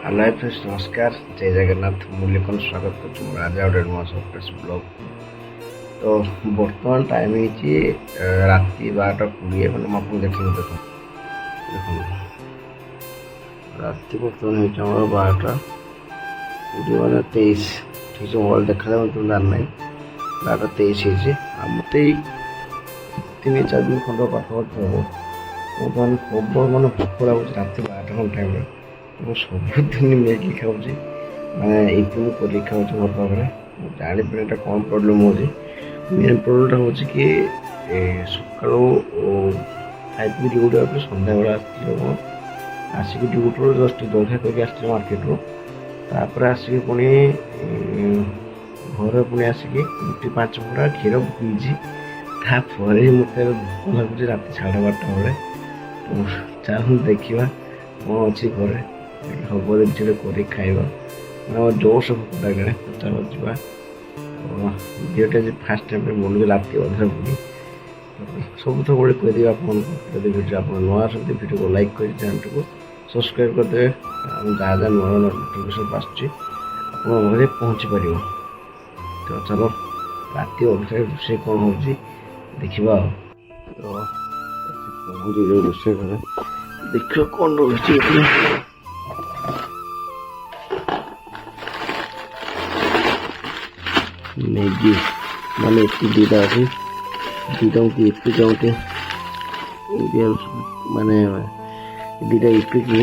High friends ନମସ୍କାର, ଜୟ ଜଗନ୍ନାଥ। ମୁଁ ଲିପନ ସ୍ୱାଗତ କରୁଛି ମୋର ଆଜି ଗୋଟେ ନୂଆ ସଫ୍ଟୱେୟାର ବ୍ଲଗ୍। ତ ବର୍ତ୍ତମାନ ଟାଇମ୍ ହେଇଛି ରାତି 12:20। ମାନେ ମୁଁ ଆପଣଙ୍କୁ ଦେଖିକି ଦେଖନ୍ତୁ ରାତି ବର୍ତ୍ତମାନ ହେଇଛି ଆମର 12:20 ମାନେ 23। ଠିକ୍ ସେ ମୋବାଇଲ୍ ଦେଖାଯାଉ ମୁଁ ଜାଣିନାହିଁ। 12:23 ହେଇଛି। ଆଉ ମୋତେ ଏଇ 3-4 ଦିନ ଖଣ୍ଡ ପାଖାପାଖି ହେବ ବର୍ତ୍ତମାନ ପ୍ରବଳ ମାନେ ଭୋକ ଲାଗୁଛି ରାତି 12ଟା ଖଣ୍ଡେ ଟାଇମ୍ରେ। ମୁଁ ସବୁଦିନ ମ୍ୟାଗି ଖାଉଛି, ମାନେ ଇପି ମୁଁ କରିକି ଖାଉଛି ଘର ପାଖରେ। ମୁଁ ଜାଣିପାରୁନି ଏଇଟା କ'ଣ ପ୍ରୋବ୍ଲେମ୍ ହେଉଛି। ମେନ୍ ପ୍ରୋବ୍ଲେମ୍ଟା ହେଉଛି କି ସକାଳୁ ଖାଇକି ଡ୍ୟୁଟି ଯାଉଛି, ସନ୍ଧ୍ୟାବେଳେ ଆସିଥିଲେ କ'ଣ ଆସିକି ଡ୍ୟୁଟିରୁ ଜଷ୍ଟ ଜଳଖିଆ କରିକି ଆସିଥିଲେ ମାର୍କେଟରୁ। ତାପରେ ଆସିକି ପୁଣି ଘରେ ପୁଣି ଆସିକି ରୁଟି 5 ଫୁଟା କ୍ଷୀର ପିଇଛି। ତାପରେ ମୋତେ ଭୋକ ଲାଗୁଛି ରାତି 12:30 ବେଳେ। ତ ଚାଲନ୍ତୁ ଦେଖିବା କ'ଣ ଅଛି ଘରେ, ହବ ଜିନିଷଟା କରିକି ଖାଇବା। ଆମର ଜୋରସେ ଭୋକ ଲାଗିଲାଣି। ଚାଲ ଯିବା। ଭିଡ଼ିଓଟା ଯେ ଫାର୍ଷ୍ଟ ଟାଇମ୍ରେ ବନୁଛି ରାତି ଅଧରେ ବୁଲି ସବୁଥର ଗୋଟେ କହିଦେବି ଆପଣଙ୍କୁ। ଯଦି ଭିଡ଼ିଓ ଆପଣ ନୂଆ ଆସନ୍ତି ଭିଡ଼ିଓକୁ ଲାଇକ୍ କରି ଚ୍ୟାନେଲଟିକୁ ସବସ୍କ୍ରାଇବ୍ କରିଦେବେ। ଆଉ ଯାହା ଯାହା ନୂଆ ନୂଆ ନୋଟିଫିକେସନ୍ ଆସୁଛି ଆପଣଙ୍କ ଘରେ ପହଞ୍ଚି ପାରିବ। ତ ଚାଲ ରାତି ଅଧରେ ରୋଷେଇ କ'ଣ ହେଉଛି ଦେଖିବା। ଆଉ ତ ପହଞ୍ଚି ଯାଉ ରୋଷେଇ ଘରେ, ଦେଖିବା କ'ଣ ରହୁଛି। ମ୍ୟାଗି ମାନେ ଏଠି ଦୁଇଟା ଅଛି, ଦୁଇଟା ଇପି ଚାହୁଁଛି ମାନେ ଦୁଇଟା ଇପିକି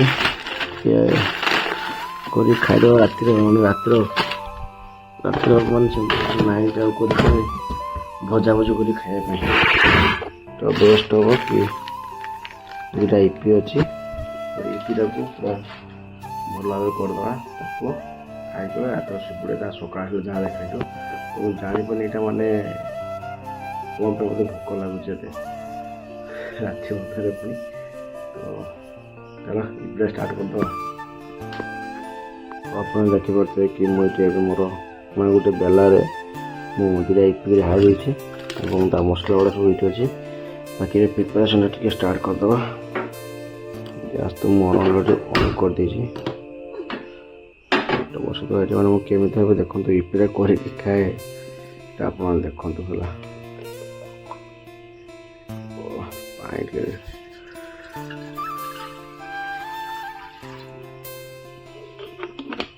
କରି ଖାଇଦେବା ରାତିରେ। ମାନେ ରାତିର ମାନେ ସେମିତି ନାହିଁ ଆଉ କରିକି ଭଜାଭଜି କରି ଖାଇବା ପାଇଁ ତ ବେଷ୍ଟ ହେବ କି ଦୁଇଟା ଇପି ଅଛି। ଇପିଟାକୁ ପୁରା ଭଲ ଭାବରେ କରିଦେବା, ତାକୁ ଖାଇଦେବା। ତ ସେପଟେ ତା ସକାଳ ଯାହା ଦେଖାଇଥିବ ମୁଁ ଜାଣିପାରୁନି ଏଇଟା ମାନେ କ'ଣ ପାଇଁ ମୋତେ ଭୋକ ଲାଗୁଛି ଏତେ ରାତି ଅଧରେ ପୁଣି। ତ ଚାଲ ଇପିଟା ଷ୍ଟାର୍ଟ କରିଦେବା। ଆପଣ ଦେଖିପାରୁଥିବେ କି ମୁଁ ଏଠି ଏବେ ମୋର ମାନେ ଗୋଟେ ବେଲାରେ ମୁଁ ଦୁଇଟା ଇପି ହାଇ ଦେଇଛି ଏବଂ ତା ମସଲା ଗୁଡ଼ା ସବୁ ଏଇଠି ଅଛି। ବାକି ପ୍ରିପାରେସନ୍ଟା ଟିକେ ଷ୍ଟାର୍ଟ କରିଦେବା। ଗ୍ୟାସ୍ ତ ମୁଁ ଅଲରେଡ଼ି ଅନ୍ କରିଦେଇଛି। ବସୁ ତ ଏଠି ମାନେ ମୁଁ କେମିତି ଭାବେ ଦେଖନ୍ତୁ ଇପିଟା କରିକି ଖାଏ ଆପଣ ଦେଖନ୍ତୁ ହେଲା। ପାଣି ଟିକେ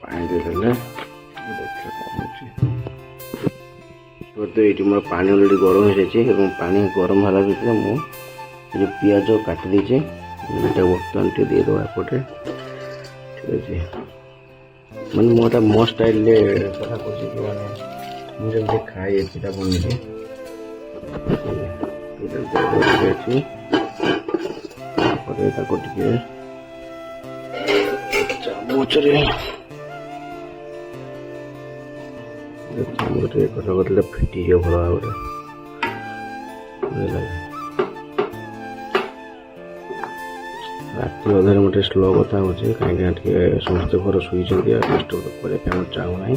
ପାଣି ଦେଇଦେଲେ ଦେଖିବା କ'ଣ ହେଉଛି। ତ ଏଇଠି ମୋର ପାଣି ଅଲରେଡ଼ି ଗରମ ହେଇଯାଇଛି ଏବଂ ପାଣି ଗରମ ହେଲା ଭିତରେ ମୁଁ ଯେଉଁ ପିଆଜ କାଟି ଦେଇଛି ଏଇଟା ବର୍ତ୍ତମାନ ଟିକେ ଦେଇଦେବା ଏପଟେ। ଠିକ୍ ଅଛି, ମାନେ ମୁଁ ଏଇଟା ମୋ ଷ୍ଟାଇଲ୍ରେ କଥା କହୁଛି କି ମାନେ ମୁଁ ଯେମିତି ଖାଏ ଏପିଟା ବନେଇକି ଅଛି। ତାପରେ ତାକୁ ଟିକେ ଚାମଚରେ କଥା କରିଲେ ଫିଟିଯିବ ଭଲ ଭାବରେ। ରାତି ଅଧରେ ମୁଁ ଟିକେ ସ୍ଲୋ କଥା ହେଉଛି କାହିଁକିନା ଟିକେ ସମସ୍ତେ ଘର ଶୋଇଛନ୍ତି ଆଉ ଡିଷ୍ଟର୍ବ କରିବା ପାଇଁ ମୁଁ ଚାହୁଁନାହିଁ।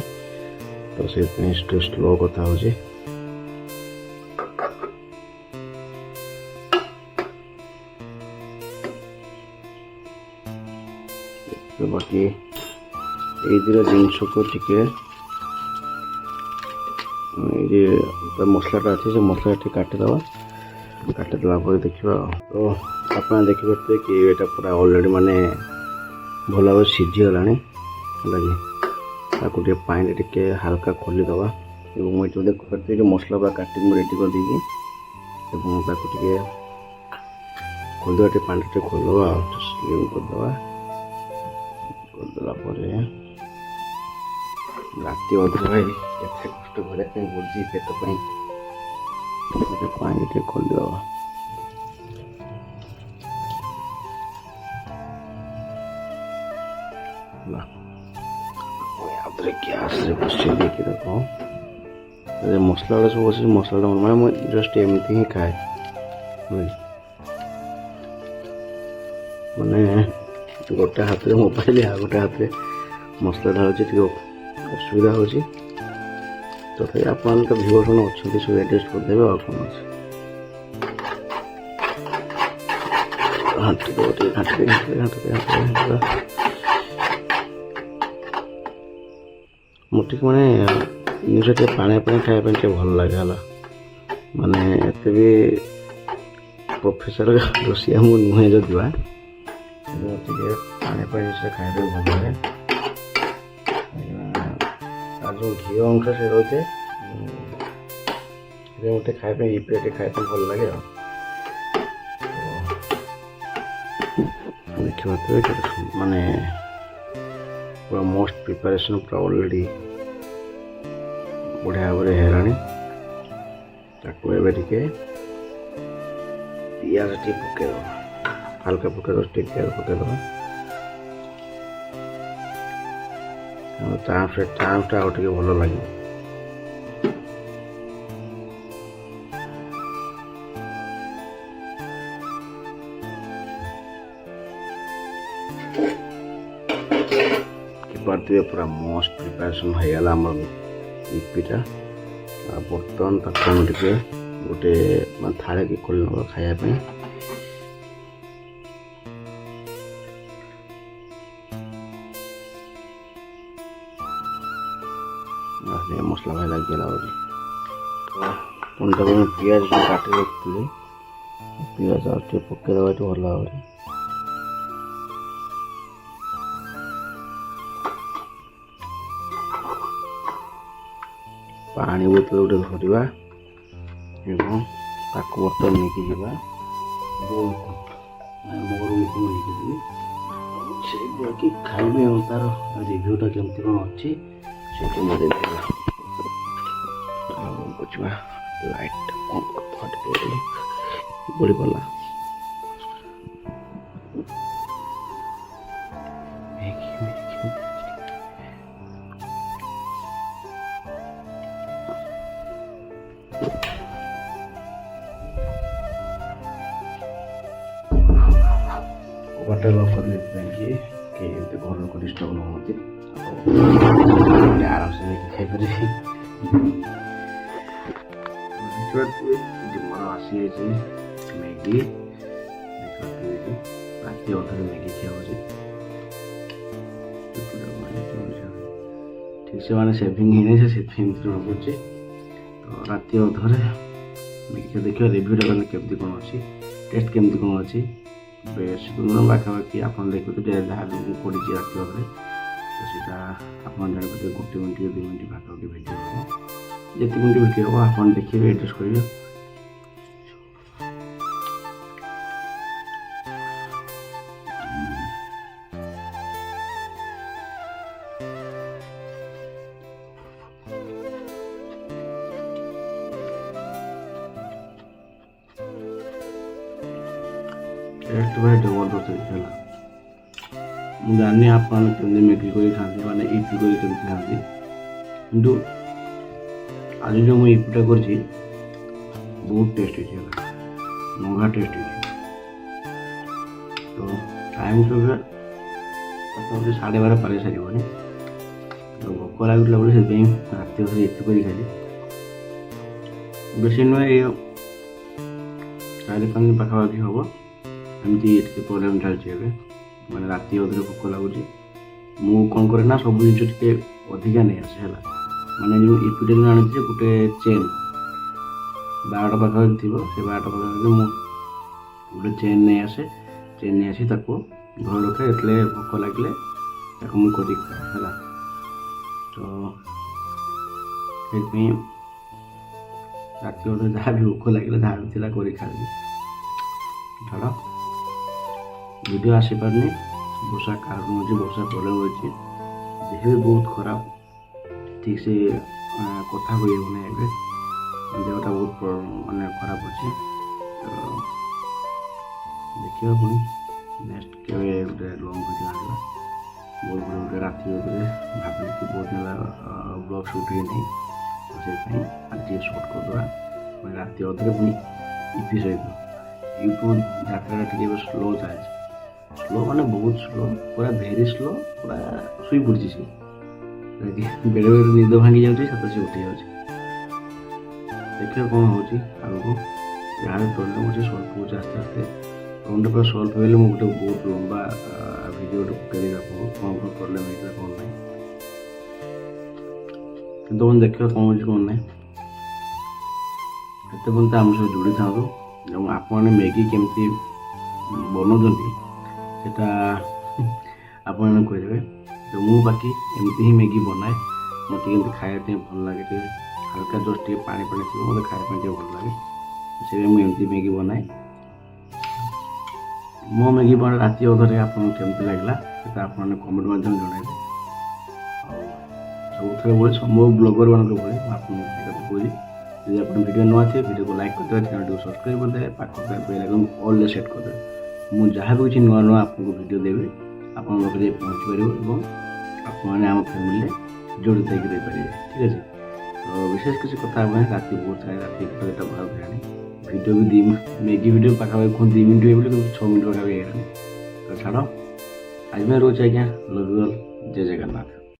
ତ ସେଇଥିପାଇଁ ଟିକେ ସ୍ଲୋ କଥା ହେଉଛି। ବାକି ଏଇ ଦୁଇଟା ଜିନିଷକୁ ଟିକେ ଏଇ ଯେ ମସଲାଟା ଅଛି ସେ ମସଲା ଟିକେ କାଟିଦେବା ପରେ ଦେଖିବା। ତ ଆପଣ ଦେଖିପାରୁଥିବେ କି ଏଇଟା ପୁରା ଅଲରେଡ଼ି ମାନେ ଭଲ ଭାବରେ ସିଝିଗଲାଣି ହେଲା କି। ତାକୁ ଟିକେ ପାଣିରେ ଟିକେ ହାଲକା ଖୋଲିଦେବା ଏବଂ ମୁଁ ଏଠି ଦେଖିପାରୁଥିବି କି ମସଲା ପୁରା କାଟିକି ମୁଁ ରେଡ଼ି କରିଦେଇଛି ଏବଂ ତାକୁ ଟିକେ ଖୋଲିଦେବା। ଟିକେ ପାଣି ଟିକେ ଖୋଲିଦେବା ଆଉ ସ୍ଲିମ୍ କରିଦେଲା ପରେ ରାତି ଅଧରେ ଭାଇ କେତେ କଷ୍ଟ କରିବା ପାଇଁ ପଡ଼ୁଛି ପେଟ ପାଇଁ। ପାଣି ଟିକେ ଖୋଲିଦେବା। ଗ୍ୟାସ୍ରେ ବସେଇ ଦେଇକି ଦେଖ ମସଲା ଗୁଡ଼ା ସବୁ ବସିଛି। ମସଲାଟା ମାନେ ମୁଁ ଜଷ୍ଟ ଏମିତି ହିଁ ଖାଏ, ମାନେ ଗୋଟେ ହାତରେ ମୋବାଇଲ ଆଉ ଗୋଟେ ହାତରେ ମସଲା ଢାଳୁଛି। ଟିକେ ଅସୁବିଧା ହେଉଛି। ତଥାପି ଆପଣମାନେ ତ ଭିଉଅର୍ସ ଅଛନ୍ତି ସବୁ ଆଡ଼ଜଷ୍ଟ କରିଦେବେ ଆଉ କ'ଣ ଅଛି। ଘାଣ୍ଟି ଦେବ ଟିକେ ଘାଣ୍ଟି ମୁଁ ଟିକେ ମାନେ ଜିନିଷ ଟିକେ ପାଣିଆ ପାଣି ଖାଇବା ପାଇଁ ଟିକେ ଭଲ ଲାଗେ ହେଲା। ମାନେ ଏତେ ବି ପ୍ରଫେସର ରୋଷେଇଆ ମୁଁ ନୁହେଁ ଯଦିବା ମୁଁ ଟିକେ ପାଣିଆ ପାଣି ଜିନିଷ ଖାଇବା ପାଇଁ ଭଲ ଲାଗେ। ତାର ଯେଉଁ ଘିଅ ଅଂଶ ସେ ରହିଥାଏ ସେଥିପାଇଁ ମୋତେ ଖାଇବା ପାଇଁ ଇପିଟା ଟିକେ ଖାଇବା ପାଇଁ ଭଲ ଲାଗେ ଆଉ। ଦେଖିପାରୁଥିବେ ମାନେ ପୁରା ମୋଷ୍ଟ ପ୍ରିପାରେସନ୍ ପୁରା ଅଲରେଡ଼ି ବଢ଼ିଆ ଭାବରେ ହେଲାଣି। ତାକୁ ଏବେ ଟିକେ ପିଆଜ ଟିକେ ପକାଇଦେବା, ହାଲକା ପକାଇଦେବା, ଟିକେ ପିଆଜ ପକାଇଦେବା। ଚାମ୍ସଟା ଆଉ ଟିକେ ଭଲ ଲାଗିବ। ଦେଖିପାରୁଥିବେ ପୁରା ମସ୍ତ ପ୍ରିପାରେସନ୍ ହେଇଗଲା ଆମର ଇପିଟା। ଆଉ ବର୍ତ୍ତମାନ ତାକୁ ଆମେ ଟିକେ ଗୋଟେ ମାନେ ଥାଳିକି ଖୋଲି ନେବା ଖାଇବା ପାଇଁ। ମସଲା ଭାଇ ଲାଗିଗଲା ଆହୁରି। ପୁଣି ତାକୁ ଆମେ ପିଆଜ କାଟି ରଖିଥିଲି, ପିଆଜ ଆଉ ଟିକେ ପକେଇଦେବା ଏଠି ଭଲ ଭାବରେ। ପାଣି ବୋତଲ ଗୋଟେ ଧରିବା ଏବଂ ତାକୁ ବର୍ତ୍ତମାନ ନେଇକି ଯିବା ମୋ ରୁମ୍କୁ ନେଇକି ଯିବି। ସେଇଗୁଡ଼ାକି ଖାଇବି ଆଉ ତାର ରିଭ୍ୟୁଟା କେମିତି କ'ଣ ଅଛି ସେଇଠି ମୁଁ ଦେବି। ବୁଝିବା ଲାଇଟ୍ ଅନ୍ କରିଦେବା ଟିକେ ପଡ଼ିଗଲା। वाटर ऑफ करने पाएंगे कि एमती घर लोग डिस्टर्ब न होती आराम से लेके खाई पारे। मन आसी मैगी रात अधर मैगी खिया ठीक से मैंने सेविंग ही नहीं से पड़े तो रात अधर मैगी देखिए रिव्यूटा कले केमती कौन अच्छी टेस्ट केमती कौन अच्छी बेस्ट पाखापाखि आप देखते जहाँ भी पड़ी रात अधर तो सीटा आप जानते गोटे मिनट 2 मिनट पाखापाखि भिडियो हम जिते मिनट भिडियो हम आप देखिए एडजस्ट करेंगे। टेस्ट भाई जबरदस्त है। मुझे जानी आप मैगी कर खाती मैंने इपी कर खाती किंतु आज जो मुझे इपीटा कर बहुत टेस्ट है महंगा टेस्ट है। तो टाइम सब 12:30 पारे सारे तो भोक लगुला बोले से रात इपी कर खाली बेस नुह 4-5 दिन पाखापाखि हम एमती प्रोब्लेम चलती है मैंने रात अधे भोक लगुच मु कौन करे ना सब जिन अधिका नहीं आसे है मैंने जो इपीटा जो आनी गोटे चेन 12टा पाखापाखि थी से 12टा पाखापाखि मुझे गोटे चेन नहीं आसे चेन नहीं आसी ताको घर रखे एटले भोक लगे मुझे कर खाए है। तो रात अधे जहाँ भी भोक लगे जहाँ भी थी कर खाई छाड़ वीडियो आसी पारनी वर्षा कारण हो वर्षा प्रॉब्लम होती देह भी बहुत खराब ठीक से कथा कही होना देहटा बहुत मानने खराब अच्छे। तो देखिए पुणी नेक्स्ट के गोटे लंग भिडियो आना बहुत बड़े गोटे रात भाविली कि बहुत दिन ब्लॉग शूट ही नहीं तो से आज शूट करदे मैं रात अधे पुणी इपी सहित यूट्यूब डाटा टे स्लो चलती स्लो माने बहुत स्लो पूरा भेरी स्लो पूरा शुई पड़ी सी बेले बेले निद भांगी जाऊँगी से उठी जाऊँगी देखिए कौन हो आगे जहाँ भी प्रॉब्लम अच्छे सल्व हो आस्ते आस्ते प्रॉब्लम पूरा सल्व हो गोटे बहुत लंबा भिडियो पकड़ कौन कौन प्रॉब्लम होता कौन ना କିନ୍ତୁ ଆପଣ ଦେଖିବା କ'ଣ ହେଉଛି କ'ଣ ନାହିଁ। ଏତେ ପର୍ଯ୍ୟନ୍ତ ଆମ ସହ ଯୋଡ଼ି ଥାନ୍ତୁ ଏବଂ ଆପଣମାନେ ମ୍ୟାଗି କେମିତି ବନାଉଛନ୍ତି ସେଇଟା ଆପଣମାନେ କହିଦେବେ। ତ ମୁଁ ବାକି ଏମିତି ହିଁ ମ୍ୟାଗି ବନାଏ। ମୋତେ କେମିତି ଖାଇବା ପାଇଁ ଭଲ ଲାଗେ, ଟିକେ ହାଲକା ଜଷ୍ଟ ଟିକେ ପାଣି ପାଣି ଥିବ, ମୋତେ ଖାଇବା ପାଇଁ ଟିକେ ଭଲ ଲାଗେ। ସେଥିପାଇଁ ମୁଁ ଏମିତି ମ୍ୟାଗି ବନାଏ। ମୋ ମ୍ୟାଗି ବନା ରାତି ଅଧରେ ଆପଣଙ୍କୁ କେମିତି ଲାଗିଲା ସେଇଟା ଆପଣମାନେ କମେଣ୍ଟ ମାଧ୍ୟମରେ ଜଣାଇବେ। ଆଉ ସବୁଥିରେ ଭଳି ମୋ ବ୍ଲଗରମାନଙ୍କ ଭଳି ମୁଁ ଆପଣଙ୍କୁ ଏ କଥା କହୁଛି, ଯଦି ଆପଣ ଭିଡ଼ିଓ ନୂଆ ଥିବେ ଭିଡ଼ିଓକୁ ଲାଇକ୍ କରିଦେବେ, ଚ୍ୟାନେଲଟିକୁ ସବସ୍କ୍ରାଇବ୍ କରିଦେବେ, ପାଖକୁ ବେଲ୍ ଆଇକନ୍ ଅଲ୍ରେ ସେଟ୍ କରିଦେବେ। ମୁଁ ଯାହା ବି କିଛି ନୂଆ ନୂଆ ଆପଣଙ୍କୁ ଭିଡ଼ିଓ ଦେବି ଆପଣଙ୍କ ପାଖରେ ପହଞ୍ଚି ପାରିବ ଏବଂ ଆପଣମାନେ ଆମ ଫ୍ୟାମିଲିରେ ଜଡ଼ିତ ହେଇକି ରହିପାରିବେ। ଠିକ୍ ଅଛି। ତ ବିଶେଷ କିଛି କଥା ହେବା ପାଇଁ ରାତି ବହୁତ ସାରା ରାତି କେତେଟା ଭାବ ହେଲାଣି। ଭିଡ଼ିଓ ବି ମ୍ୟାଗି ଭିଡ଼ିଓ ପାଖାପାଖି କୁହନ୍ତି 2 ମିନିଟ୍ ହୁଏ ବୋଲି, କିନ୍ତୁ 6 ମିନିଟ୍ ପାଖାପାଖି ହେଇଗଲାଣି। ତ ଛାଡ଼, ଆଜି ପାଇଁ ରହୁଛି ଆଜ୍ଞା। Love you all. ଜୟ ଜଗନ୍ନାଥ।